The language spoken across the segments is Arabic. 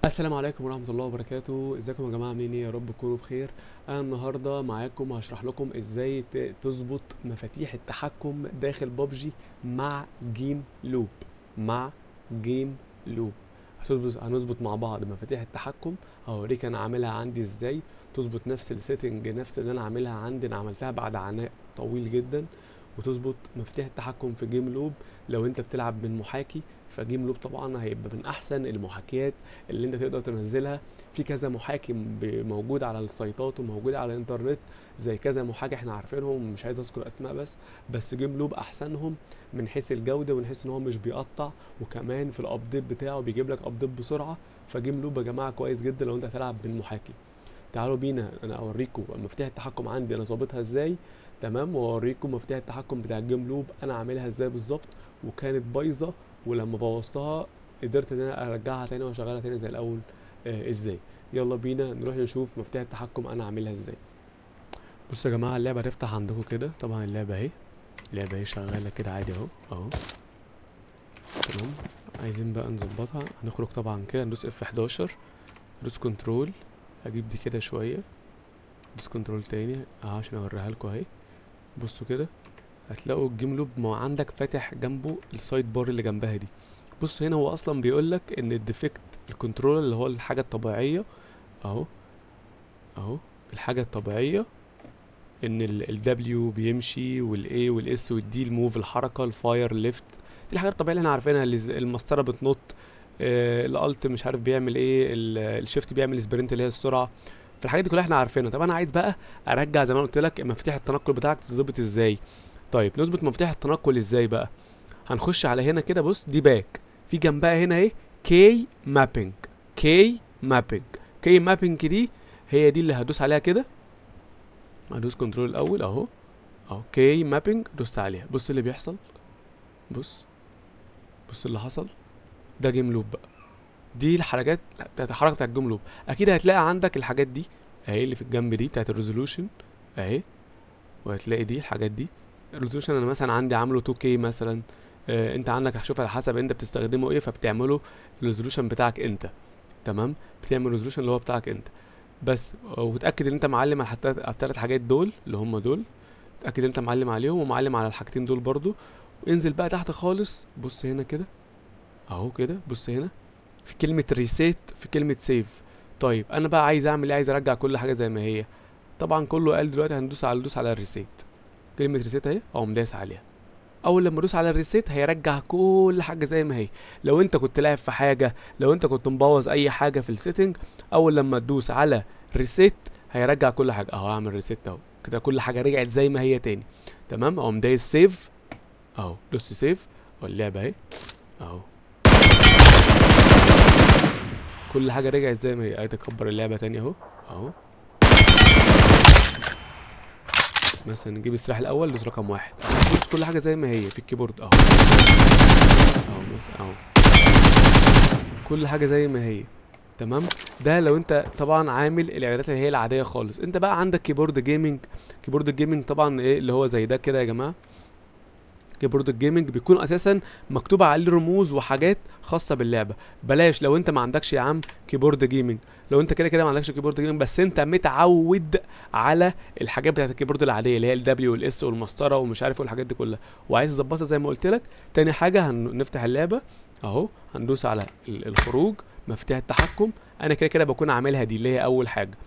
السلام عليكم ورحمة الله وبركاته. ازيكم يا جماعة؟ عاملين ايه؟ يا رب تكونوا بخير. انا النهاردة معاكم هشرح لكم ازاي تظبط مفاتيح التحكم داخل بابجي مع جيم لوب. مع جيم لوب هنظبط مع بعض مفاتيح التحكم. هوريك انا عاملها عندي ازاي تظبط نفس السيتنج، نفس اللي انا عاملها عندي. انا عملتها بعد عناء طويل جدا، وتظبط مفاتيح التحكم في جيم لوب. لو انت بتلعب من محاكي، فجيم لوب طبعا هيبقى من احسن المحاكيات اللي انت تقدر تنزلها. في كذا محاكي موجود على السيطات وموجود على الانترنت، زي كذا محاكي احنا عارفينهم، مش عايز اذكر اسماء، بس جيم لوب احسنهم من حيث الجوده ومن حيث ان هو مش بيقطع، وكمان في الابديت بتاعه بيجيب لك ابديت بسرعه. فجيم لوب يا جماعه كويس جدا لو انت هتلعب بالمحاكي. تعالوا بينا انا اوريكم مفتاح التحكم عندي انا ظابطها ازاي، تمام، واوريكم مفتاح التحكم بتاع الجيم لوب انا عاملها ازاي بالظبط، وكانت بايظه ولما بوظتها قدرت ان انا ارجعها تاني واشغلها تاني زي الاول. ازاي؟ يلا بينا نروح نشوف مفتاح التحكم انا عاملها ازاي. بصوا يا جماعه، اللعبه هتفتح عندكم كده. طبعا اللعبه اهي شغاله كده عادي اهو. تمام. عايزين بقى نظبطها. هنخرج طبعا كده، ندوس F11، ندوس كنترول، هجيب دي كده شويه، ندوس كنترول تاني عشان اوريها لكم اهي. بصوا كده، هتلاقوا الجيم لوب ما عندك فاتح جنبه السايد بار اللي جنبها دي. بص هنا هو اصلا بيقولك ان الديفكت الكنترول اللي هو الحاجه الطبيعيه اهو. اهو الحاجه الطبيعيه ان الدبليو بيمشي، والاي والاس والدي الموف الحركه، الفاير ليفت، دي الحاجات الطبيعيه اللي احنا عارفينها. المسطره بتنط، الالت مش عارف بيعمل ايه، الشيفت بيعمل سبرنت اللي هي السرعه. فالحاجات دي كلها احنا عارفينها. طب انا عايز بقى ارجع زي ما قلت لك مفاتيح التنقل بتاعك تظبط ازاي. طيب نظبط مفاتيح التنقل ازاي بقى؟ هنخش على هنا كده، بص دي باك، في جنبها هنا ايه؟ كي مابينج. كي مابينج. كي مابينج دي هي دي اللي هدوس عليها كده. هدوس كنترول الاول اهو كي مابينج، دوست عليها. بص اللي بيحصل، بص اللي حصل. ده جيم لوب بقى. دي الحاجات بتاعت الحركه بتاعت الجيم لوب. اكيد هتلاقي عندك الحاجات دي اهي اللي في الجنب دي بتاعت الريزولوشن اهي، وهتلاقي دي الحاجات دي. الريزولوشن انا مثلا عندي عامله 2K مثلا. انت عندك هشوف على حسب انت بتستخدمه ايه، فبتعمله الريزولوشن بتاعك انت. تمام، بتعمل الريزولوشن اللي هو بتاعك انت بس. وتاكد ان انت معلم على الثلاث حاجات دول اللي هم دول. تاكد ان انت معلم عليهم ومعلم على الحاجتين دول برضو. وانزل بقى تحت خالص، بص هنا كده اهو كده. بص هنا في كلمه ريسيت، في كلمه سيف. طيب انا بقى عايز اعمل ايه؟ عايز ارجع كل حاجه زي ما هي. طبعا كله قال دلوقتي هندوس على الريسيت. كلمه ريسيت اهي، اقوم دايس عليها. اول لما ادوس على الريسيت هيرجع كل حاجه زي ما هي. لو انت كنت لاعب في حاجه، لو انت كنت مبوظ اي حاجه في السيتنج، اول لما تدوس على ريسيت هيرجع كل حاجه اهو. اعمل ريسيت اهو كده، كل حاجه رجعت زي ما هي تاني. تمام، اقوم دايس سيف اهو. دوست سيف واللعبه اهي اهو، كل حاجه رجعت زي ما هي. عايز اكبر اللعبه تاني اهو. مثلا نجيب السلاح الاول، دوس رقم واحد. بص كل حاجه زي ما هي في الكيبورد اهو مثلا اهو، كل حاجه زي ما هي. تمام. ده لو انت طبعا عامل الاعدادات اللي هي العاديه خالص. انت بقى عندك كيبورد جيمنج. كيبورد الجيمنج طبعا ايه اللي هو زي ده كده يا جماعه. كيبورد الجيمنج بيكون اساسا مكتوب عليه رموز وحاجات خاصه باللعبه. بلاش لو انت ما عندكش يا عم كيبورد جيمنج. لو انت كده كده ما عندكش كيبورد جيمنج بس انت متعود على الحاجات بتاعت الكيبورد العاديه اللي هي الدبليو والاس والمسطره ومش عارف ايه والحاجات دي كلها، وعايز تظبطها زي ما قلت لك. تاني حاجه هنفتح اللعبه اهو، هندوس على الخروج، مفتاح التحكم. انا كده كده بكون عاملها دي اللي هي اول حاجه.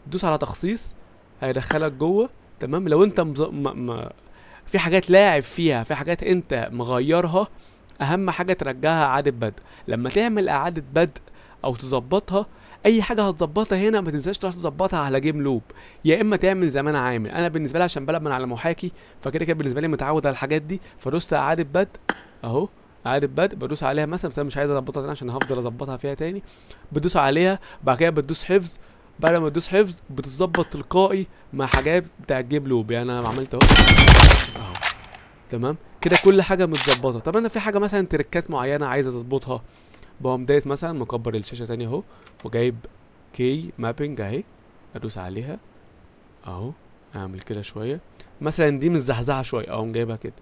دوس على تخصيص، هيدخلك جوه. تمام. لو انت في حاجات لاعب فيها، في حاجات انت مغيرها، اهم حاجه ترجعها اعاده بدء. لما تعمل اعاده بدء او تظبطها، اي حاجه هتظبطها هنا ما تنساش تروح تظبطها على جيم لوب. يا اما تعمل زي ما انا عامل. انا بالنسبه لي عشان بلعب من على محاكي، فكده كده بالنسبه لي متعود على الحاجات دي، فدوست اعاده بدء اهو. اعاده بدء بدوس عليها مثلا، بس انا مش عايز اظبطها تاني عشان هفضل اظبطها فيها تاني. بتدوس عليها، بعد كده بتدوس حفظ. بعد ما تدوس حفظ بتظبط تلقائي مع حاجات بتاع الجيم لوب. يعني انا عملت اهو. تمام كده كل حاجه متظبطه. طب انا في حاجه مثلا تريكات معينه عايز اظبطها، بقوم دايس مثلا مكبر الشاشه تاني اهو، وجايب كي مابينج اهي، ادوس عليها اهو. اعمل كده شويه، مثلا دي مزحزحه شويه، اقوم جايبها كده.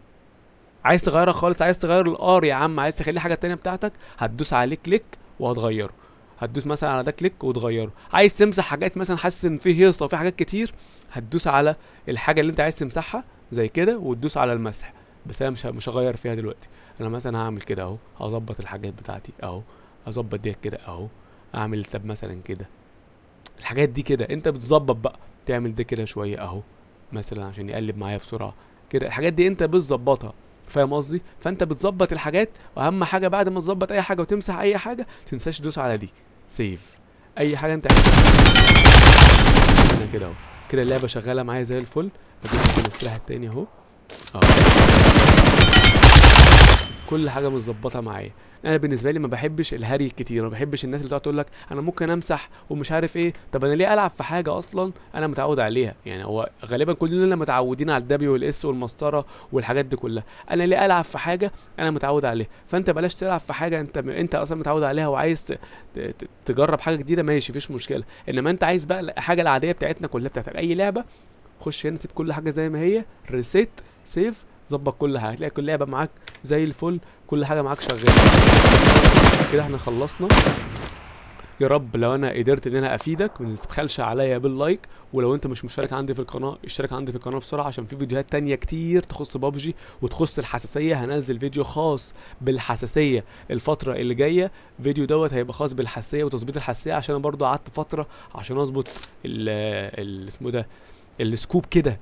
عايز تغيرها خالص، عايز تغير الار يا عم، عايز تخلي حاجه تانية بتاعتك، هتدوس عليه كليك وهتغيره. هتدوس مثلا على ده كليك وتغيره. عايز تمسح حاجات مثلا حاسس ان فيه هيصه وفي حاجات كتير، هتدوس على الحاجه اللي انت عايز تمسحها زي كده وتدوس على المسح. بس انا مش هغير فيها دلوقتي. انا مثلا هعمل كده اهو، هظبط الحاجات بتاعتي اهو، اظبط ديت كده اهو، اعمل تاب مثلا كده. الحاجات دي كده انت بتظبط بقى، تعمل ده كده شويه اهو مثلا عشان يقلب معايا بسرعه كده. الحاجات دي انت بتظبطها، فاهم قصدي؟ فانت بتظبط الحاجات، واهم حاجه بعد ما تظبط اي حاجه وتمسح اي حاجه تنساش تدوس على دي سيف. اي حاجه انت هنا كده اهو. كده اللعبه شغاله معايا زي الفل. ادوس على السلاح التاني اهو اهو، كل حاجه متظبطه معايا. انا بالنسبه لي ما بحبش الهري الكتير، ما بحبش الناس اللي تقعد تقول لك انا ممكن امسح ومش عارف ايه. طب انا ليه العب في حاجه اصلا انا متعود عليها؟ يعني هو غالبا كلنا متعودين على الدبليو والاس والمسطره والحاجات دي كلها. انا ليه العب في حاجه انا متعود عليها؟ فانت بلاش تلعب في حاجه انت اصلا متعود عليها وعايز تجرب حاجه جديده، ماشي مفيش مشكله. انما انت عايز بقى الحاجه العاديه بتاعتنا كلها بتاعت اي لعبه، خش هنا سيب كل حاجه زي ما هي، ريسيت سيف، ظبط كل حاجه، هتلاقي كل لعبه معاك زي الفل، كل حاجه معاك شغاله. كده احنا خلصنا. يا رب لو انا قدرت ان انا افيدك، ما تبخلش عليا باللايك، ولو انت مش مشترك عندي في القناه اشترك عندي في القناه بسرعه عشان في فيديوهات تانية كتير تخص بابجي وتخص الحساسيه. هنزل فيديو خاص بالحساسيه الفتره اللي جايه. فيديو دوت هيبقى خاص بالحساسيه وتظبيط الحساسيه، عشان انا برضو قعدت فتره عشان اظبط اسمه ده السكوب كده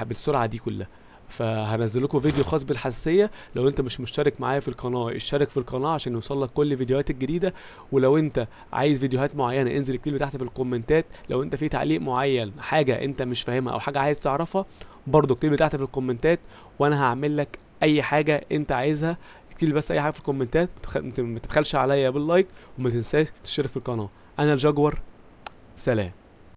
بالسرعه دي كلها. فهنزل لكم فيديو خاص بالحساسيه. لو انت مش مشترك معايا في القناه اشترك في القناه عشان يوصل لك كل الفيديوهات الجديده. ولو انت عايز فيديوهات معينه انزل اكتب لي تحت في الكومنتات. لو انت في تعليق معين، حاجه انت مش فاهمها او حاجه عايز تعرفها، برضو اكتب لي تحت في الكومنتات وانا هعمل لك اي حاجه انت عايزها. اكتب لي بس اي حاجه في الكومنتات، ما تبخلش عليا باللايك، وما تنساش تشترك في القناه. انا الجاكور، سلام.